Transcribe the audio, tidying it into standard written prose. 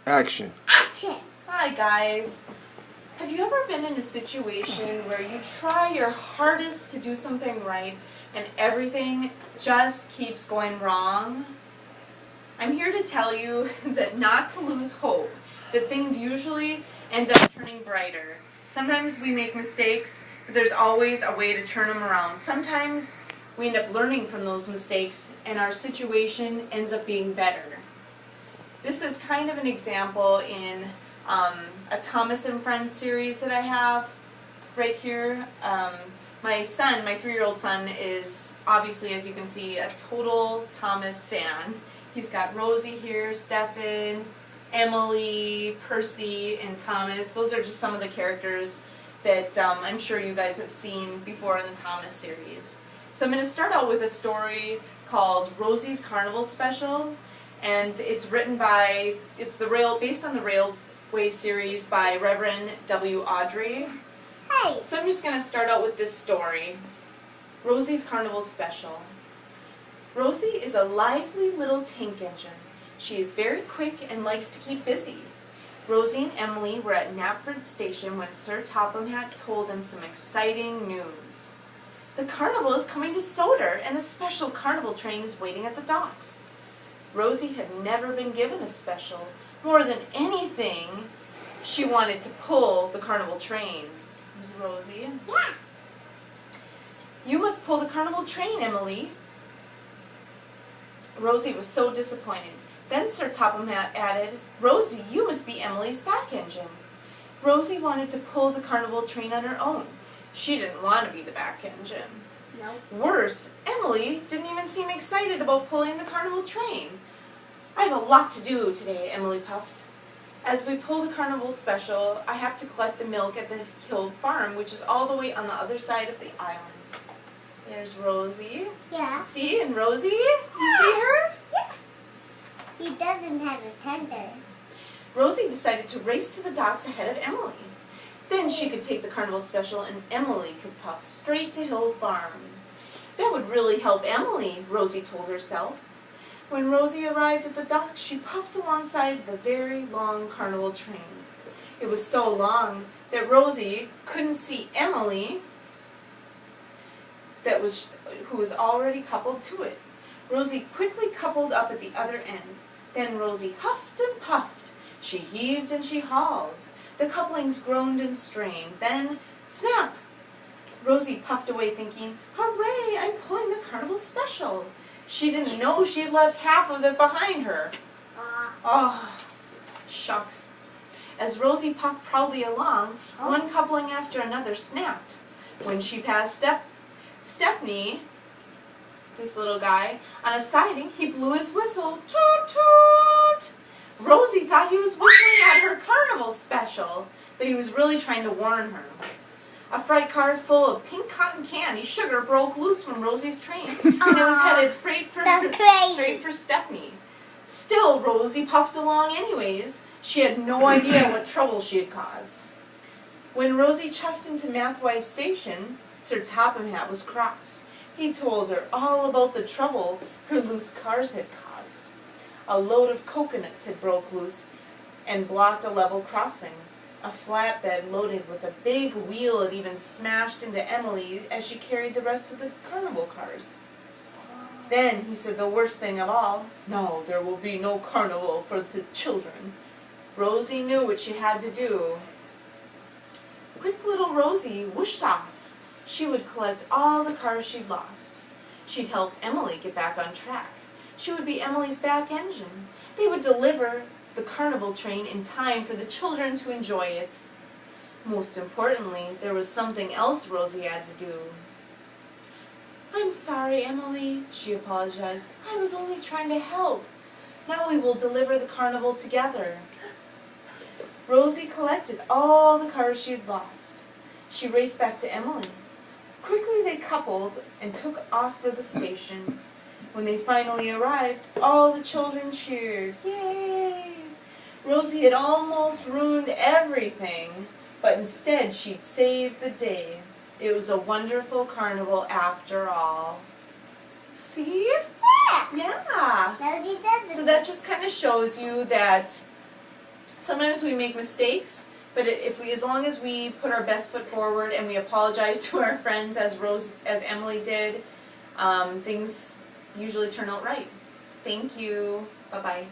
Action. Action. Hi guys. Have you ever been in a situation where you try your hardest to do something right and everything just keeps going wrong? I'm here to tell you that not to lose hope, that things usually end up turning brighter. Sometimes we make mistakes, but there's always a way to turn them around. Sometimes we end up learning from those mistakes and our situation ends up being better. This is kind of an example in a Thomas and Friends series that I have right here. My son, my 3-year-old son, is obviously, as you can see, a total Thomas fan. He's got Rosie here, Stefan, Emily, Percy, and Thomas. Those are just some of the characters that I'm sure you guys have seen before in the Thomas series. So I'm going to start out with a story called Rosie's Carnival Special. And it's based on the Railway series by Reverend W. Audrey. Hey. So I'm just going to start out with this story. Rosie's Carnival Special. Rosie is a lively little tank engine. She is very quick and likes to keep busy. Rosie and Emily were at Knapford Station when Sir Topham Hatt told them some exciting news. The carnival is coming to Soder, and a special carnival train is waiting at the docks. Rosie had never been given a special. More than anything, she wanted to pull the carnival train. Here's Rosie. Yeah. You must pull the carnival train, Emily. Rosie was so disappointed. Then Sir Topham Hatt added, Rosie, you must be Emily's back engine. Rosie wanted to pull the carnival train on her own. She didn't want to be the back engine. No. Worse, Emily didn't even seem excited about pulling the carnival train. I have a lot to do today, Emily puffed. As we pull the carnival special, I have to collect the milk at the Hill Farm, which is all the way on the other side of the island. There's Rosie. Yeah. See, and Rosie? You see her? Yeah. He doesn't have a tender. Rosie decided to race to the docks ahead of Emily. Then she could take the carnival special and Emily could puff straight to Hill Farm. That would really help Emily, Rosie told herself. When Rosie arrived at the dock, she puffed alongside the very long carnival train. It was so long that Rosie couldn't see Emily, who was already coupled to it. Rosie quickly coupled up at the other end. Then Rosie huffed and puffed. She heaved and she hauled. The couplings groaned and strained. Then, snap! Rosie puffed away thinking, hooray, I'm pulling the carnival special. She didn't know she had left half of it behind her. Oh, shucks. As Rosie puffed proudly along, one coupling after another snapped. When she passed Stepney, this little guy, on a siding, he blew his whistle. Toot, toot! Rosie thought he was whistling at her carnival special, but he was really trying to warn her. A freight car full of pink cotton candy sugar broke loose from Rosie's train, and it was headed straight for Stephanie. Still, Rosie puffed along anyways. She had no idea what trouble she had caused. When Rosie chuffed into Mathwise Station, Sir Topham Hatt was cross. He told her all about the trouble her loose cars had caused. A load of coconuts had broke loose and blocked a level crossing. A flatbed loaded with a big wheel had even smashed into Emily as she carried the rest of the carnival cars. Then he said the worst thing of all, no, there will be no carnival for the children. Rosie knew what she had to do. Quick little Rosie whooshed off. She would collect all the cars she'd lost. She'd help Emily get back on track. She would be Emily's back engine. They would deliver the carnival train in time for the children to enjoy it. Most importantly, there was something else Rosie had to do. I'm sorry, Emily, she apologized. I was only trying to help. Now we will deliver the carnival together. Rosie collected all the cars she had lost. She raced back to Emily. Quickly they coupled and took off for the station. When they finally arrived, all the children cheered. Yay! Rosie had almost ruined everything, but instead she'd saved the day. It was a wonderful carnival after all. See? Yeah. Yeah. No, he doesn't. So that just kind of shows you that Sometimes we make mistakes, but as long as we put our best foot forward and we apologize to our friends as Emily did, things usually turn out right. Thank you. Bye-bye.